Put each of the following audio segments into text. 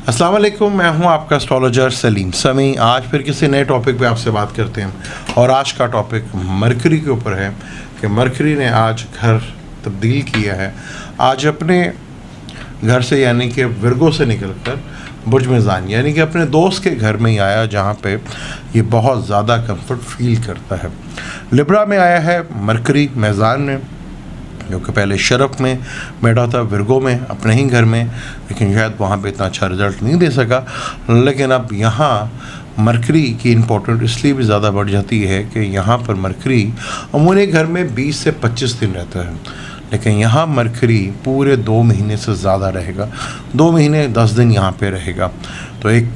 अस्सलाम वालेकुम, मैं हूं आपका एस्ट्रोलॉजर सलीम समी। आज फिर किसी नए टॉपिक पे आपसे बात करते हैं और आज का टॉपिक मरकरी के ऊपर है कि मरकरी ने आज घर तब्दील किया है। आज अपने घर से यानी कि विर्गो से निकलकर बुर्ज मेज़ान यानी कि अपने दोस्त के घर में ही आया जहां पे ये बहुत ज़्यादा कंफर्ट फील करता है। लिब्रा में आया है मरकरी मेज़ान में, जो कि पहले शरफ में बैठा था विर्गो में अपने ही घर में, लेकिन शायद वहाँ पे इतना अच्छा रिज़ल्ट नहीं दे सका। लेकिन अब यहाँ मरकरी की इम्पोर्टेंट इसलिए भी ज़्यादा बढ़ जाती है कि यहाँ पर मरकरी अमूमन घर में 20 से 25 दिन रहता है, लेकिन यहाँ मरकरी पूरे 2 महीने से ज़्यादा रहेगा। 2 महीने 10 दिन यहाँ पे रहेगा। तो एक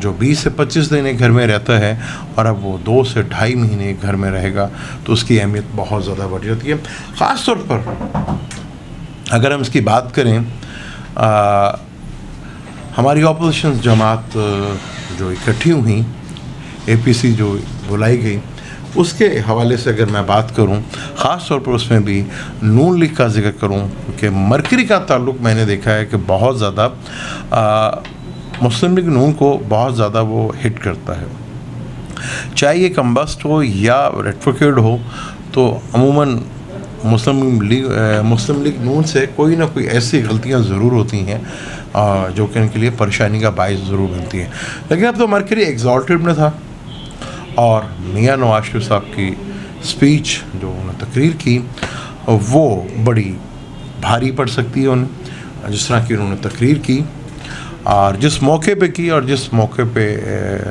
जो 20 से 25 दिन एक घर में रहता है और अब वो 2 से 2.5 महीने एक घर में रहेगा, तो उसकी अहमियत बहुत ज़्यादा बढ़ जाती है। ख़ास तौर पर अगर हम इसकी बात करें, हमारी ऑपोजिशन जमात जो इकट्ठी हुई, APC जो बुलाई गई, उसके हवाले से अगर मैं बात करूं, ख़ास तौर पर उसमें भी नून लीग का जिक्र करूं कि मरकरी का ताल्लुक़ मैंने देखा है कि बहुत ज़्यादा मुस्लिम लीग नून को बहुत ज़्यादा वो हिट करता है। चाहे ये कम्बस्ट हो या रेट्रोकेड हो, तो अमूमन मुस्लिम लीग नून से कोई ना कोई ऐसी गलतियां ज़रूर होती हैं जो कि इनके लिए परेशानी का बायस ज़रूर बनती है। लेकिन अब तो मरकरी एग्जॉल्टेड में था और मियां नवाज शरीफ साहब की स्पीच जो उन्होंने तकरीर की वो बड़ी भारी पड़ सकती है उन्हें, जिस तरह की उन्होंने तकरीर की और जिस मौके पे की और जिस मौके पे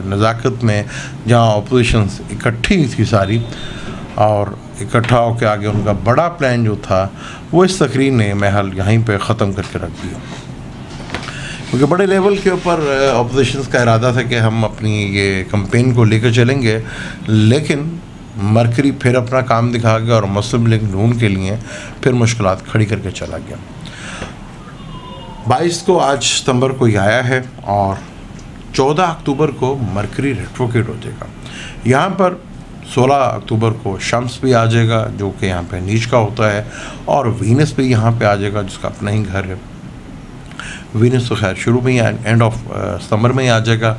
नज़ाकत में जहां अपोजिशंस इकट्ठी थी सारी, और इकट्ठा होकर आगे उनका बड़ा प्लान जो था वो इस तकरीर ने महल यहीं पे ख़त्म करके रख दिया। क्योंकि बड़े लेवल के ऊपर अपोजिशंस का इरादा था कि हम अपनी ये कैंपेन को लेकर चलेंगे, लेकिन मरकरी फिर अपना काम दिखा गया और मुस्लिम लीग नून के लिए फिर मुश्किलात खड़ी करके चला गया। 22 को आज सितंबर को ही आया है और 14 अक्टूबर को मरकरी रेट्रोकेट हो जाएगा। यहाँ पर 16 अक्टूबर को शम्स भी आ जाएगा जो कि यहाँ पे नीच का होता है, और वीनस भी यहाँ पे आ जाएगा जिसका अपना ही घर है। वीनस तो खैर शुरू में ही एंड ऑफ सितंबर में ही आ जाएगा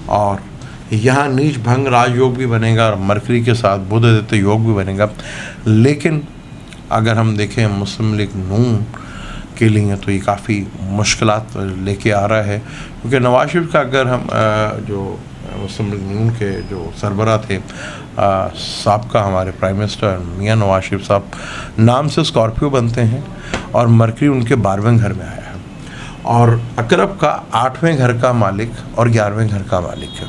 और यहाँ नीच भंग राजयोग भी बनेगा और मरकरी के साथ बुध आदित्य योग भी बनेगा। लेकिन अगर हम देखें मुस्लिम लीग नून के लिए तो ये काफ़ी मुश्किलात लेके आ रहा है, क्योंकि नवाज शरीफ का अगर हम जो मुस्लिम लीग नून के जो सरबराह थे साबका हमारे प्राइम मिनिस्टर मियां नवाज शरीफ साहब नाम से स्कॉर्पियो बनते हैं और मरकरी उनके 12वें घर में आया है और अकरब का 8वें घर का मालिक और 11वें घर का मालिक है।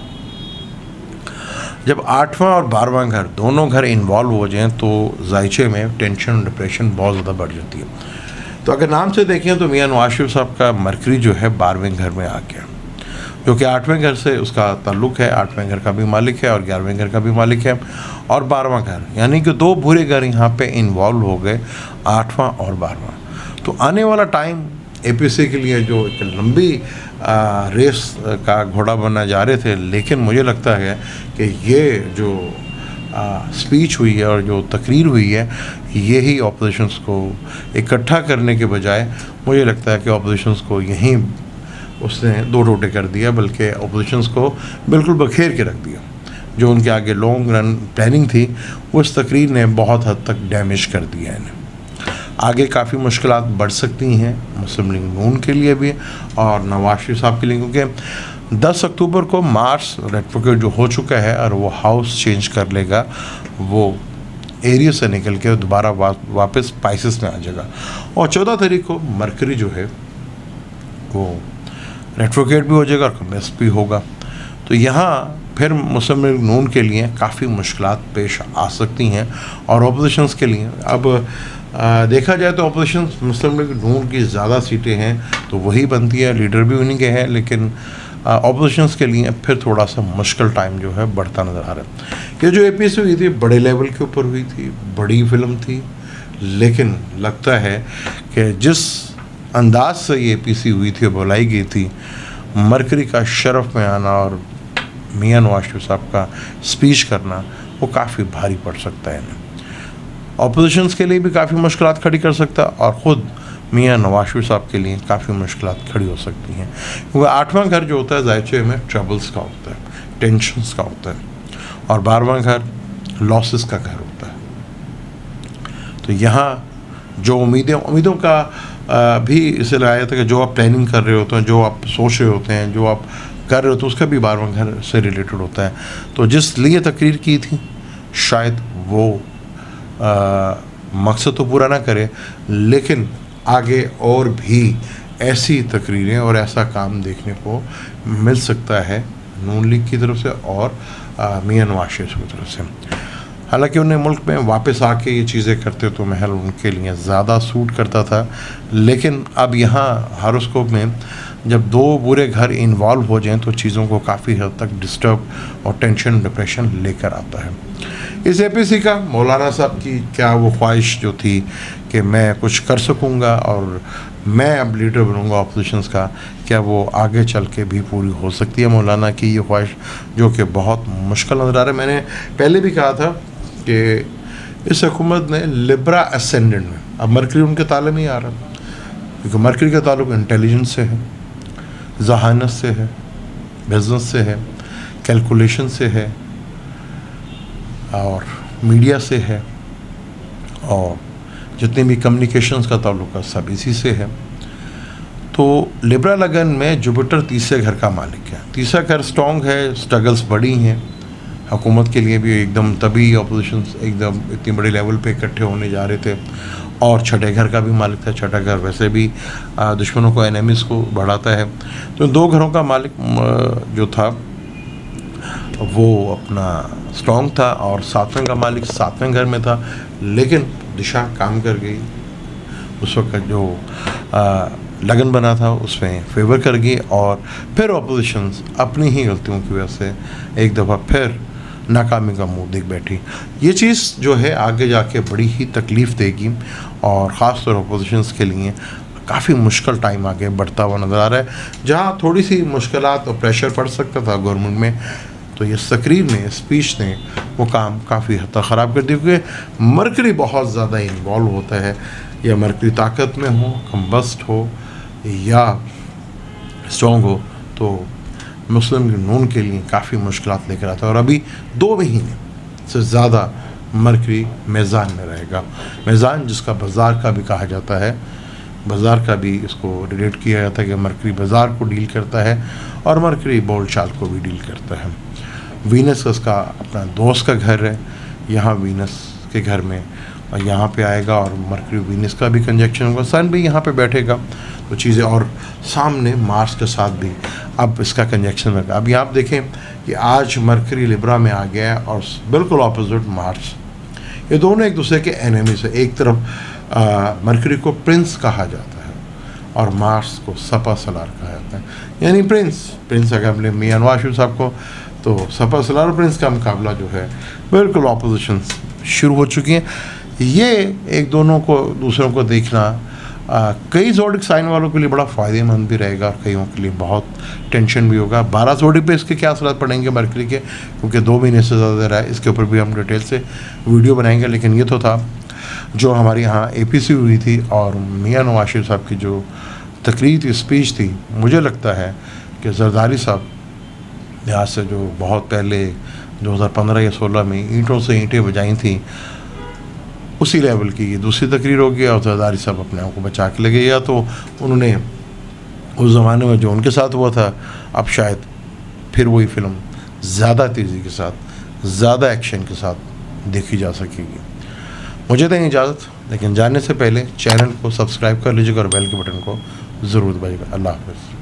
जब 8वां और 12वां घर दोनों घर इन्वॉल्व हो जाएं तो जायचे में टेंशन और डिप्रेशन बहुत ज़्यादा बढ़ जाती है। तो अगर नाम से देखें तो मियां नवाज शरीफ साहब का मरकरी जो है 12वें घर में आ गया, जो कि 8वें घर से उसका ताल्लुक़ है। 8वें घर का भी मालिक है और 11वें घर का भी मालिक है और 12वां घर, यानी कि 2 बुरे घर यहाँ पे इन्वॉल्व हो गए, 8वां और 12वां। तो आने वाला टाइम APC के लिए जो एक लंबी रेस का घोड़ा बनना जा रहे थे, लेकिन मुझे लगता है कि ये जो स्पीच हुई है और जो तकरीर हुई है, यही ऑपोजिशंस को इकट्ठा करने के बजाय मुझे लगता है कि ऑपोजिशंस को यहीं उसने 2 टोटे कर दिया, बल्कि ऑपोजिशंस को बिल्कुल बखेर के रख दिया। जो उनके आगे लॉन्ग रन प्लानिंग थी उस तकरीर ने बहुत हद तक डैमेज कर दिया इन्हें। आगे काफ़ी मुश्किलात बढ़ सकती हैं मुस्लिम लीग नून के लिए भी और नवाज शरीफ साहब के लिए, क्योंकि 10 अक्टूबर को मार्स रेट्रोकेट जो हो चुका है और वो हाउस चेंज कर लेगा, वो एरिया से निकल के दोबारा वापस स्पाइसेस में आ जाएगा। और 14 तारीख को मरकरी जो है वो रेट्रोकेट भी हो जाएगा और कम्बस्ट भी होगा। तो यहाँ फिर मुस्लिम लीग नून के लिए काफ़ी मुश्किलात पेश आ सकती हैं और अपोजिशंस के लिए। अब देखा जाए तो अपोजिशन मुस्लिम लीग नून की ज़्यादा सीटें हैं तो वही बनती है, लीडर भी उन्हीं के हैं, लेकिन अपोजिशंस के लिए फिर थोड़ा सा मुश्किल टाइम जो है बढ़ता नज़र आ रहा है। ये जो APC हुई थी बड़े लेवल के ऊपर हुई थी, बड़ी फिल्म थी, लेकिन लगता है कि जिस अंदाज से ये APC हुई थी, बुलाई गई थी, मरकरी का शरफ में आना और मियां नवाज शरीफ साहब का स्पीच करना वो काफ़ी भारी पड़ सकता है। अपोजिशंस के लिए भी काफ़ी मुश्किलात खड़ी कर सकता है और ख़ुद मियाँ नवाज शरीफ साहब के लिए काफ़ी मुश्किलात खड़ी हो सकती हैं, क्योंकि 8वां घर जो होता है ज़ाहिर में ट्रबल्स का होता है, टेंशन्स का होता है, और 12वां घर लॉसेस का घर होता है। तो यहाँ जो उम्मीदों का भी इसे लगाया था कि जो आप प्लानिंग कर रहे होते हैं, जो आप सोच रहे होते हैं, जो आप कर रहे होते हैं, उसका भी 12वां घर से रिलेटेड होता है। तो जिस लिए तकरीर की थी शायद वो मकसद तो पूरा ना करे, लेकिन आगे और भी ऐसी तकरीरें और ऐसा काम देखने को मिल सकता है नून लीग की तरफ से और मियाँ नवाज शरीफ की तरफ से। हालांकि उन्हें मुल्क में वापस आके ये चीज़ें करते तो महल उनके लिए ज़्यादा सूट करता था, लेकिन अब यहाँ हारोस्कोप में जब दो बुरे घर इन्वॉल्व हो जाएं तो चीज़ों को काफ़ी हद तक डिस्टर्ब और टेंशन डिप्रेशन लेकर आता है। इस एपीसी का मौलाना साहब की क्या वो ख्वाहिश जो थी कि मैं कुछ कर सकूँगा और मैं अब लीडर बनूँगा अपोजिशंस का, क्या वो आगे चल के भी पूरी हो सकती है मौलाना की ये ख्वाहिश, जो कि बहुत मुश्किल नज़र आ रहा है। मैंने पहले भी कहा था कि इस हुकूमत ने लिब्रा असेंडेंट में, अब मरकरी उनके ताले में ही आ रहा है, क्योंकि मरकरी का ताल्लुक इंटेलिजेंस से है, जहानत से है, बिजनेस से है, कैलकुलेशन से है और मीडिया से है, और जितने भी कम्युनिकेशंस का ताल्लुक है सब इसी से है। तो लिब्रा लगन में जुपिटर तीसरे घर का मालिक है। तीसरा घर स्ट्रॉन्ग है, स्ट्रगल्स बड़ी हैं हुकूमत के लिए भी एकदम, तभी अपोजिशन एकदम इतनी बड़ी लेवल पे इकट्ठे होने जा रहे थे, और छठे घर का भी मालिक था। छठा घर वैसे भी दुश्मनों को, एनिमीज़ को बढ़ाता है। तो दो घरों का मालिक जो था वो अपना स्ट्रॉन्ग था, और 7वें का मालिक 7वें घर में था, लेकिन दिशा काम कर गई। उस वक्त जो लगन बना था उसमें फेवर कर गई, और फिर अपोजिशंस अपनी ही गलतियों की वजह से एक दफ़ा फिर नाकामी का मुंह देख बैठी। ये चीज़ जो है आगे जाके बड़ी ही तकलीफ़ देगी, और ख़ास तौर अपोजिशंस के लिए काफ़ी मुश्किल टाइम आगे बढ़ता हुआ नज़र आ रहा है। जहाँ थोड़ी सी मुश्किलात और प्रेशर पड़ सकता था गवर्नमेंट में, तो ये तकरीर ने, स्पीच ने वो काम काफ़ी हद तक ख़राब कर दिया, क्योंकि मरकरी बहुत ज़्यादा इन्वॉल्व होता है, या मरकरी ताकत में हो, कम्बस्ट हो या स्ट्रॉन्ग हो, तो मुस्लिम नून के लिए काफ़ी मुश्किलात लेकर आता है। और अभी 2 महीने से ज़्यादा मरकरी मेज़ान में रहेगा। मेज़ान जिसका बाज़ार का भी कहा जाता है, बाज़ार का भी इसको रिलेट किया जाता है कि मरकरी बाज़ार को डील करता है और मरकरी बोल चाल को भी डील करता है। वीनस उसका अपना दोस्त का घर है, यहाँ वीनस के घर में और यहाँ पे आएगा, और मरकरी वीनस का भी कंजक्शन होगा, सन भी यहाँ पे बैठेगा, तो चीज़ें, और सामने मार्स के साथ भी अब इसका कंजक्शन होगा। अब यहाँ आप देखें कि आज मरकरी लिब्रा में आ गया है और बिल्कुल ऑपोजिट मार्स। ये दोनों एक दूसरे के एनिमीज है। एक तरफ मरकरी को प्रिंस कहा जाता है और मार्स को सपा सलार कहा जाता है, यानी प्रिंस अगर हमने मियाँ नवाज शरीफ साहब को, तो सपा सलार और प्रिंस का मुकाबला जो है बिल्कुल ऑपोजिशन शुरू हो चुकी हैं। ये एक दोनों को दूसरों को देखना कई ज़ोडिक साइन वालों के लिए बड़ा फ़ायदेमंद भी रहेगा, और कईयों के लिए बहुत टेंशन भी होगा। 12 ज़ोडिक पे इसके क्या असर पड़ेंगे मरकरी के, क्योंकि 2 महीने से ज़्यादा रहा है, इसके ऊपर भी हम डिटेल से वीडियो बनाएंगे। लेकिन ये तो था जो हमारे यहाँ एपीसी हुई थी, और मियाँ नवाज शरीफ साहब की जो तकरीर थी, स्पीच थी, मुझे लगता है कि जरदारी साहब यहाँ से जो बहुत पहले 2015 या 16 में ईंटों से ईंटें बजाई थी, उसी लेवल की ये दूसरी तकरीर होगी, और जरदारी साहब अपने आप को बचा के लगे, या तो उन्होंने उस ज़माने में जो उनके साथ हुआ था, अब शायद फिर वही फिल्म ज़्यादा तेज़ी के साथ, ज़्यादा एक्शन के साथ देखी जा सकेगी। मुझे दें इजाज़त, लेकिन जाने से पहले चैनल को सब्सक्राइब कर लीजिएगा और बेल के बटन को ज़रूर दबाइएगा। अल्लाह हाफ़िज़।